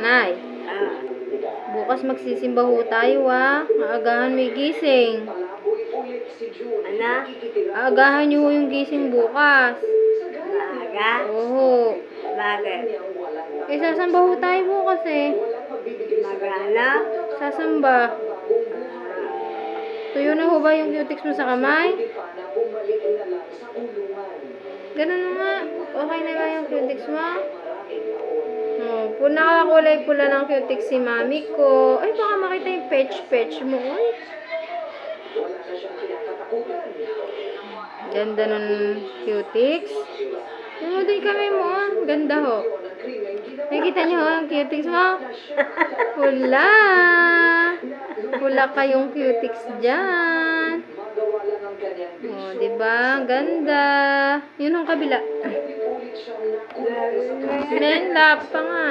Nay, Ah, bukas magsisimba ho tayo Aagahan may gising. ano? Aagahan niyo ho yung gising bukas. Maaga? Oo. Bakit? Sasamba ho tayo bukas Magana? Sasamba. Tuyo na ho ba yung cutics mo sa kamay? Ganun na nga. Okay na ba yung cutics mo? Nakakulay pula ng cutics si mami ko. Ay, baka makita yung pech mo. Ay. Ganda nun cutics. Ano din kami mo Ganda ho. Nakikita niyo ang cutics mo? Pula. Pula kayong cutics dyan. Diba? Ganda. Yun ang kabila. Men, lap pa nga